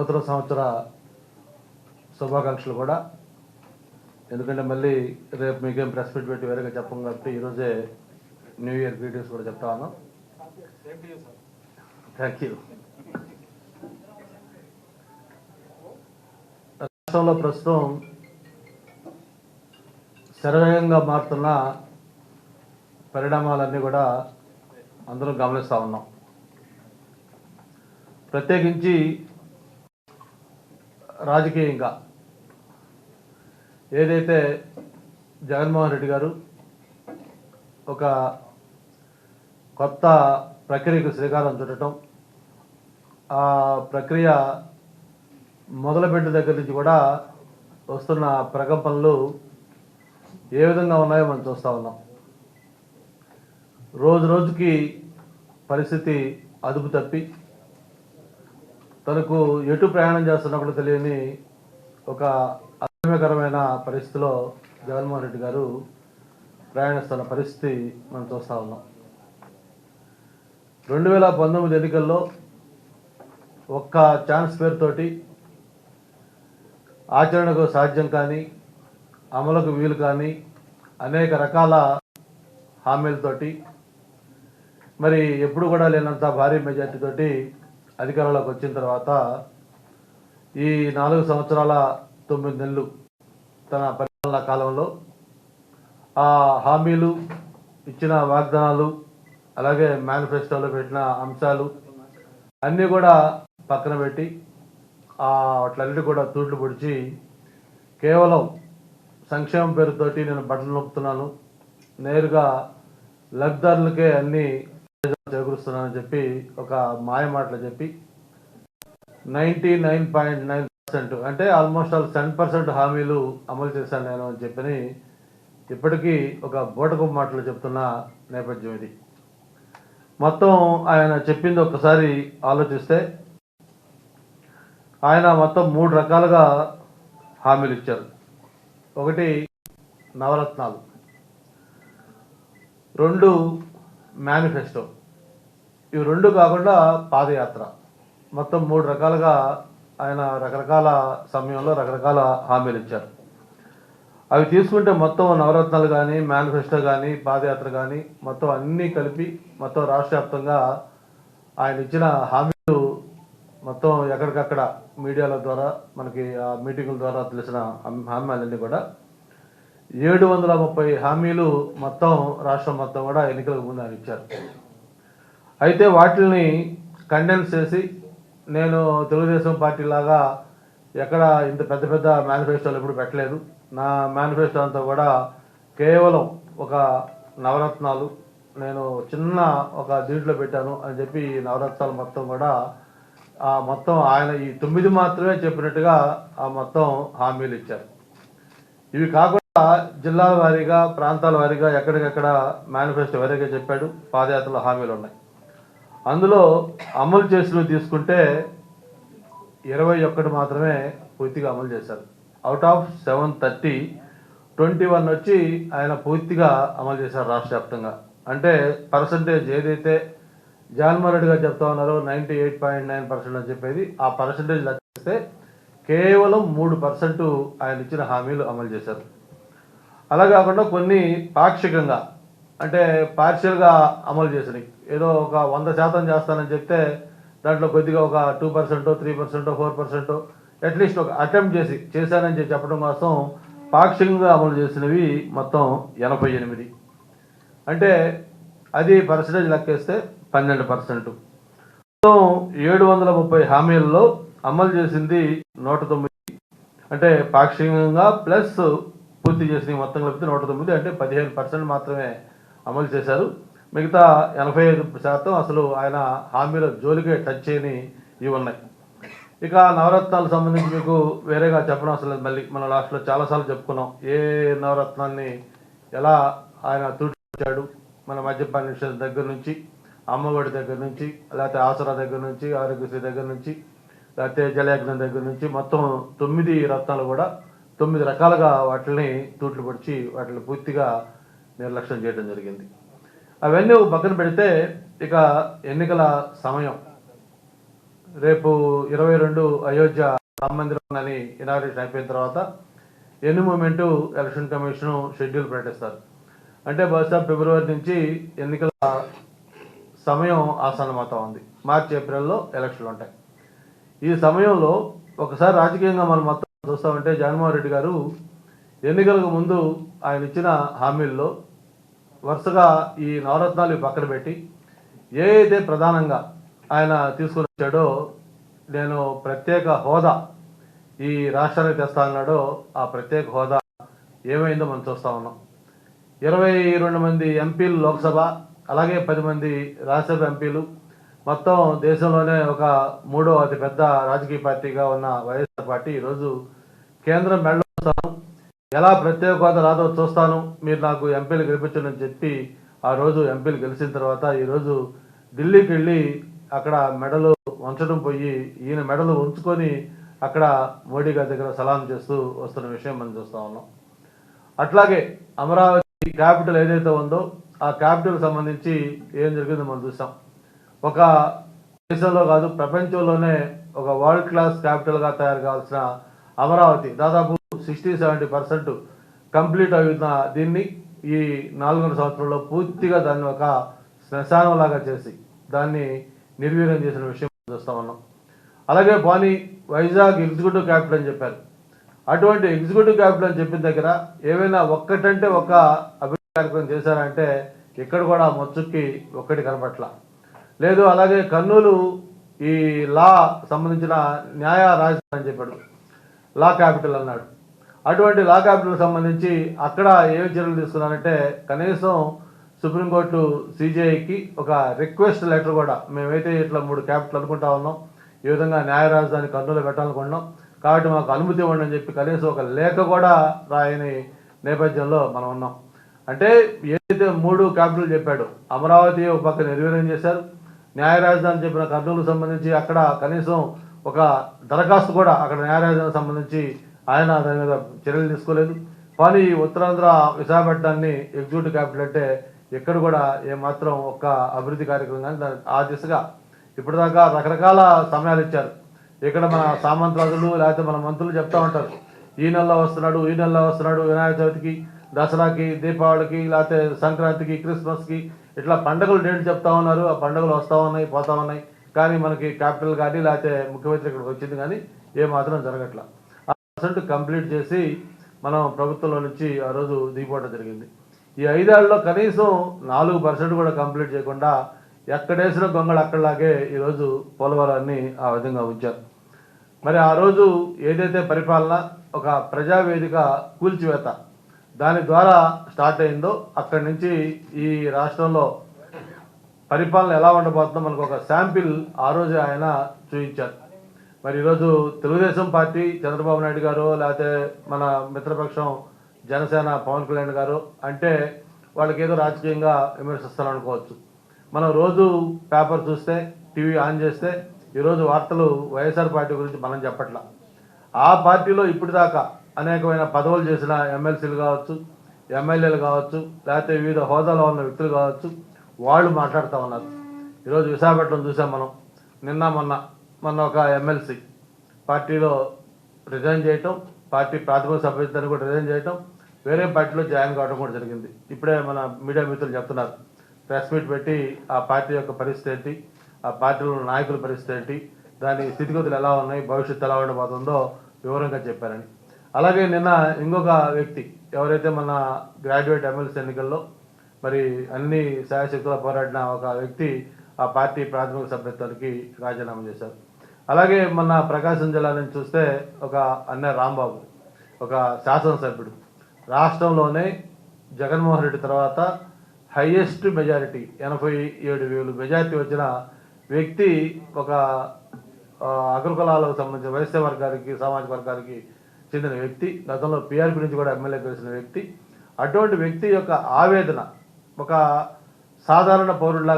నూతన సంవత్సర శుభాకాంక్షలు కూడా. ఎందుకంటే మళ్ళీ రేపు మీకేం ప్రెస్ మీట్ పెట్టి వేరేగా చెప్పం కాబట్టి ఈరోజే న్యూ ఇయర్ గ్రీటింగ్స్ కూడా చెప్తాను. Thank you. రాష్ట్రంలో ప్రస్తుతం శరవేగంగా మారుతున్న పరిణామాలన్నీ కూడా అందరూ గమనిస్తూ ఉన్నాం. ప్రత్యేకించి రాజకీయంగా ఏదైతే జగన్మోహన్ రెడ్డి గారు ఒక కొత్త ప్రక్రియకు శ్రీకారం చుట్టడం, ఆ ప్రక్రియ మొదలుపెట్టిన దగ్గర నుంచి కూడా వస్తున్న ప్రకంపనలు ఏ విధంగా ఉన్నాయో మనం చూస్తూ ఉన్నాం. రోజు రోజుకి పరిస్థితి అదుపు తప్పి తనకు ఎటు ప్రయాణం చేస్తున్నప్పుడు తెలియని ఒక అసహ్యకరమైన పరిస్థితిలో జగన్మోహన్ రెడ్డి గారు ప్రయాణిస్తున్న పరిస్థితి మనం చూస్తూ ఉన్నాం. 2019 ఎన్నికల్లో ఒక్క ఛాన్స్ పేరుతోటి ఆచరణకు సాధ్యం కానీ అమలుకు వీలు కానీ అనేక రకాల హామీలతోటి మరి ఎప్పుడు కూడా లేనంత భారీ మెజార్టీతోటి అధికారంలోకి వచ్చిన తర్వాత ఈ 4 సంవత్సరాల 9 నెలలు తన పరిపాలనా కాలంలో ఆ హామీలు, ఇచ్చిన వాగ్దానాలు, అలాగే మేనిఫెస్టోలో పెట్టిన అంశాలు అన్నీ కూడా పక్కన పెట్టి వాటిలన్నిటి కూడా తూట్లు పొడిచి కేవలం సంక్షేమం పేరుతోటి నేను బట్టలు నొప్పుతున్నాను, నేరుగా లబ్ధిదారులకే అన్ని చేకూరుస్తున్నానని చెప్పి ఒక మాయ మాటలు చెప్పి 99.9% అంటే ఆల్మోస్ట్ ఆల్ 10% హామీలు అమలు చేశాను నేను అని చెప్పని ఇప్పటికీ ఒక బూటకపు మాటలు చెప్తున్న నేపథ్యం ఇది. మొత్తం ఆయన చెప్పింది ఒక్కసారి ఆలోచిస్తే ఆయన మొత్తం 3 రకాలుగా హామీలు ఇచ్చారు. ఒకటి నవరత్నాలు, 2 మేనిఫెస్టో, ఇవి 2 కాకుండా పాదయాత్ర, మొత్తం 3 రకాలుగా ఆయన రకరకాల సమయంలో రకరకాల హామీలు ఇచ్చారు. అవి తీసుకుంటే మొత్తం నవరత్నాలు కానీ, మేనిఫెస్టో కానీ, పాదయాత్ర కానీ మొత్తం అన్నీ కలిపి మొత్తం రాష్ట్ర వ్యాప్తంగా ఆయన ఇచ్చిన హామీలు మొత్తం ఎక్కడికక్కడ మీడియాల ద్వారా మనకి ఆ మీటింగుల ద్వారా తెలిసిన హామీలన్నీ కూడా 730 హామీలు మొత్తం రాష్ట్రం మొత్తం కూడా ఎన్నికలకు ముందు ఆయన ఇచ్చారు. అయితే వాటిని కండెన్స్ చేసి నేను తెలుగుదేశం పార్టీ లాగా ఎక్కడ ఇంత పెద్ద పెద్ద మేనిఫెస్టోలు ఎప్పుడు పెట్టలేదు, నా మేనిఫెస్టో అంతా కూడా కేవలం ఒక నవరత్నాలు నేను చిన్న ఒక దీంట్లో పెట్టాను అని చెప్పి నవరత్నాలు మొత్తం కూడా మొత్తం ఆయన ఈ 9 మాత్రమే చెప్పినట్టుగా ఆ మొత్తం హామీలు ఇచ్చారు. ఇవి కాకుండా జిల్లాల వారీగా, ప్రాంతాల వారీగా ఎక్కడికెక్కడ మేనిఫెస్టో వారీగా చెప్పాడు. పాదయాత్రలో హామీలు ఉన్నాయి. అందులో అమలు చేసినవి తీసుకుంటే 21 మాత్రమే పూర్తిగా అమలు చేశారు. అవుట్ ఆఫ్ 730, 21 వచ్చి ఆయన పూర్తిగా అమలు చేశారు రాష్ట్ర వ్యాప్తంగా. అంటే పర్సంటేజ్ ఏదైతే జగన్మోహన్ రెడ్డి గారు చెప్తా ఉన్నారో 98.9% అని చెప్పేది, ఆ పర్సంటేజ్ లెక్కిస్తే కేవలం 3% ఆయన ఇచ్చిన హామీలు అమలు చేశారు. అలా కాకుండా కొన్ని పాక్షికంగా అంటే పార్షియల్గా అమలు చేసినాయి. ఏదో ఒక 100% చేస్తానని చెప్తే దాంట్లో కొద్దిగా ఒక 2%, 3%, 4% అట్లీస్ట్ ఒక అటెంప్ట్ చేశానని చెప్పడం కోసం పాక్షికంగా అమలు చేసినవి మొత్తం 88. అంటే అది పర్సంటేజ్ లెక్కేస్తే 12%. మొత్తం 730 హామీలలో అమలు చేసింది 109. అంటే పాక్షికంగా ప్లస్ పూర్తి చేసినవి మొత్తం కలిపితే 109, అంటే 15% మాత్రమే అమలు చేశారు. మిగతా 85% అసలు ఆయన హామీల జోలికే టచ్ చేయని ఇవి ఉన్నాయి. ఇక నవరత్నాలకు సంబంధించి మీకు వేరేగా చెప్పడం అసలు మళ్ళీ మన లాస్ట్లో చాలాసార్లు చెప్పుకున్నాం. ఏ నవరత్నాన్ని ఎలా ఆయన తూర్చాడు, మన మద్యపాన నిషేధం దగ్గర నుంచి, అమ్మఒడి దగ్గర నుంచి, లేకపోతే ఆసరా దగ్గర నుంచి, ఆరోగ్యశ్రీ దగ్గర నుంచి, లేకపోతే జలయజ్ఞం దగ్గర నుంచి మొత్తం 9 రత్నాలు కూడా 9 రకాలుగా వాటిని తూట్లు పొడిచి వాటిని పూర్తిగా నిర్లక్ష్యం చేయడం జరిగింది. అవన్నీ పక్కన పెడితే ఇక ఎన్నికల సమయం రేపు 22 అయోధ్య రామ మందిరం అని ఇనాగ్రేషన్ అయిపోయిన తర్వాత ఎన్ని మూమెంటు ఎలక్షన్ కమిషన్ షెడ్యూల్ ప్రకటిస్తారు. అంటే బహుశా ఫిబ్రవరి నుంచి ఎన్నికల సమయం ఆసన్నమవుతా ఉంది. మార్చి ఏప్రిల్లో ఎలక్షన్లు ఉంటాయి. ఈ సమయంలో ఒకసారి రాజకీయంగా మనం మొత్తం చూస్తామంటే జగన్మోహన్ రెడ్డి గారు ఎన్నికలకు ముందు ఆయన ఇచ్చిన హామీల్లో వరుసగా ఈ నవరత్నాలు పక్కన పెట్టి అయితే ప్రధానంగా ఆయన తీసుకుని వచ్చాడో, నేను ప్రత్యేక హోదా ఈ రాష్ట్రానికి తెస్తా అన్నాడో ఆ ప్రత్యేక హోదా ఏమైందో మనం చూస్తా ఉన్నాం. 22 మంది ఎంపీలు లోక్సభ, అలాగే 10 మంది రాజ్యసభ ఎంపీలు, మొత్తం దేశంలోనే ఒక 3వ అతిపెద్ద రాజకీయ పార్టీగా ఉన్న వైఎస్ఆర్ పార్టీ ఈరోజు కేంద్రం మెడలో వస్తాను, ఎలా ప్రత్యేక హోదా రాదో చూస్తాను, మీరు నాకు ఎంపీలు గెలిపించండి చెప్పి ఆ రోజు ఎంపీలు గెలిచిన తర్వాత ఈరోజు ఢిల్లీకి వెళ్ళి అక్కడ మెడలు వంచడం పోయి ఈయన మెడలు ఉంచుకొని అక్కడ మోడీ గారి దగ్గర సలాం చేస్తూ వస్తున్న విషయం మనం చూస్తూ ఉన్నాం. అట్లాగే అమరావతి క్యాపిటల్ ఏదైతే ఉందో ఆ క్యాపిటల్ సంబంధించి ఏం జరిగిందో మనం చూసాం. ఒక దేశంలో కాదు ప్రపంచంలోనే ఒక వరల్డ్ క్లాస్ క్యాపిటల్గా తయారు కావాల్సిన అమరావతి దాదాపు 60-70% కంప్లీట్ అవుతున్న దీన్ని ఈ 4 సంవత్సరంలో పూర్తిగా దాన్ని ఒక శ్మశానంలాగా చేసి దాన్ని నిర్వీర్యం చేసిన విషయం చూస్తా ఉన్నాం. అలాగే పోనీ వైజాగ్ ఎగ్జిక్యూటివ్ క్యాపిటల్ అని చెప్పారు. అటువంటి ఎగ్జిక్యూటివ్ క్యాపిటల్ అని చెప్పిన దగ్గర ఏమైనా ఒక్కటంటే ఒక అభివృద్ధి కార్యక్రమం చేశారంటే ఇక్కడ కూడా మొచ్చుక్కి ఒక్కటి కనపట్ల లేదు. అలాగే కర్నూలు ఈ లా సంబంధించిన న్యాయ రాజధాని అని చెప్పాడు, లా క్యాపిటల్ అన్నాడు. అటువంటి లా క్యాపిటల్ సంబంధించి అక్కడ ఏ చర్యలు తీసుకున్నారంటే కనీసం సుప్రీంకోర్టు సిజేఐకి ఒక రిక్వెస్ట్ లెటర్ కూడా, మేమైతే ఇట్లా 3 క్యాపిటల్ అనుకుంటా ఉన్నాం, ఈ విధంగా న్యాయ రాజధాని కర్నూలు పెట్టాలనుకుంటున్నాం కాబట్టి మాకు అనుమతి ఇవ్వండి అని చెప్పి కనీసం ఒక లేఖ కూడా రాయని నేపథ్యంలో మనం ఉన్నాం. అంటే ఏదైతే 3 క్యాపిటల్ చెప్పాడో అమరావతి ఒక పక్క నిర్వీర్యం చేశారు, న్యాయ రాజధాని చెప్పిన కర్నూలుకు సంబంధించి అక్కడ కనీసం ఒక దరఖాస్తు కూడా అక్కడ న్యాయ రాజధానికి సంబంధించి ఆయన దాని మీద చర్యలు తీసుకోలేదు. కానీ ఉత్తరాంధ్ర విశాఖపట్నాన్ని ఎగ్జిక్యూటివ్ క్యాపిటల్ అంటే ఎక్కడ కూడా ఏమాత్రం ఒక్క అభివృద్ధి కార్యక్రమం కానీ ఆ దిశగా ఇప్పటిదాకా రకరకాల సమయాలు ఇచ్చారు. ఇక్కడ మన సామంతరాజులు లేకపోతే మన మంత్రులు చెప్తా ఉంటారు, ఈ నెలలో వస్తున్నాడు, ఈ నెలలో వస్తున్నాడు, వినాయక చవితికి, దసరాకి, దీపావళికి, లేకపోతే సంక్రాంతికి, క్రిస్మస్కి ఇట్లా పండుగలు డేట్ చెప్తా ఉన్నారు. ఆ పండుగలు వస్తూ ఉన్నాయి, పోతా ఉన్నాయి. కానీ మనకి క్యాపిటల్ కానీ లేకపోతే ముఖ్యమంత్రి ఇక్కడికి వచ్చింది కానీ ఏమాత్రం జరగట్లా. ఆ % కంప్లీట్ చేసి మనం ప్రభుత్వంలో నుంచి ఆ రోజు దిగిపోవడం జరిగింది. ఈ 5 ఏళ్లలో కనీసం 4% కూడా కంప్లీట్ చేయకుండా ఎక్కడేసిన గొంగళ అక్కడలాగే ఈరోజు పోలవరాన్ని ఆ విధంగా ఉంచారు. మరి ఆ రోజు ఏదైతే పరిపాలన ఒక ప్రజావేదిక కూల్చివేత దాని ద్వారా స్టార్ట్ అయిందో అక్కడి నుంచి ఈ రాష్ట్రంలో పరిపాలన ఎలా ఉండబోతుందో మనకు ఒక శాంపిల్ ఆ రోజు ఆయన చూపించారు. మరి ఈరోజు తెలుగుదేశం పార్టీ చంద్రబాబు నాయుడు గారు లేకపోతే మన మిత్రపక్షం జనసేన పవన్ కళ్యాణ్ గారు అంటే వాళ్ళకి ఏదో రాజకీయంగా విమర్శిస్తారనుకోవచ్చు. మనం రోజు పేపర్ చూస్తే, టీవీ ఆన్ చేస్తే ఈరోజు వార్తలు వైఎస్ఆర్ పార్టీ గురించి మనం చెప్పట్లా. ఆ పార్టీలో ఇప్పటిదాకా అనేకమైన పదవులు చేసిన ఎమ్మెల్సీలు కావచ్చు, ఎమ్మెల్యేలు కావచ్చు, లేకపోతే వివిధ హోదాలో ఉన్న వ్యక్తులు కావచ్చు, వాళ్ళు మాట్లాడుతూ ఉన్నారు. ఈరోజు విశాఖపట్నం చూసాం మనం. నిన్న మొన్న ఒక ఎమ్మెల్సీ పార్టీలో రిజైన్ చేయటం, పార్టీ ప్రాథమిక సభ్యత్వాన్ని కూడా రిజైన్ చేయటం, వేరే పార్టీలో జాయిన్ కావడం కూడా జరిగింది. ఇప్పుడే మన మీడియా మిత్రులు చెప్తున్నారు, ప్రెస్ మీట్ పెట్టి ఆ పార్టీ యొక్క పరిస్థితి ఏంటి, ఆ పార్టీలో నాయకుల పరిస్థితి ఏంటి, దాని స్థితిగతులు ఎలా ఉన్నాయి, భవిష్యత్తు ఎలా ఉండబోతుందో వివరంగా చెప్పారని. అలాగే నిన్న ఇంకొక వ్యక్తి ఎవరైతే మన గ్రాడ్యుయేట్ ఎమ్మెల్సీ ఎన్నికల్లో మరి అన్ని శాయశక్తుల పోరాడిన ఒక వ్యక్తి ఆ పార్టీ ప్రాథమిక సభ్యత్వానికి రాజీనామా చేశారు. అలాగే మన ప్రకాశం జిల్లా నుంచి చూస్తే ఒక అన్నయ్య రాంబాబు, ఒక శాసనసభ్యుడు, రాష్ట్రంలోనే జగన్మోహన్ రెడ్డి తర్వాత హైయెస్ట్ మెజారిటీ 87,000 మెజారిటీ వచ్చిన వ్యక్తి, ఒక అగ్రకులాలకు సంబంధించిన వైశ్య వర్గానికి, సామాజిక వర్గానికి చెందిన వ్యక్తి, గతంలో పీఆర్పీ నుంచి కూడా ఎమ్మెల్యే గెలిచిన వ్యక్తి. అటువంటి వ్యక్తి యొక్క ఆవేదన ఒక సాధారణ పౌరుడిలా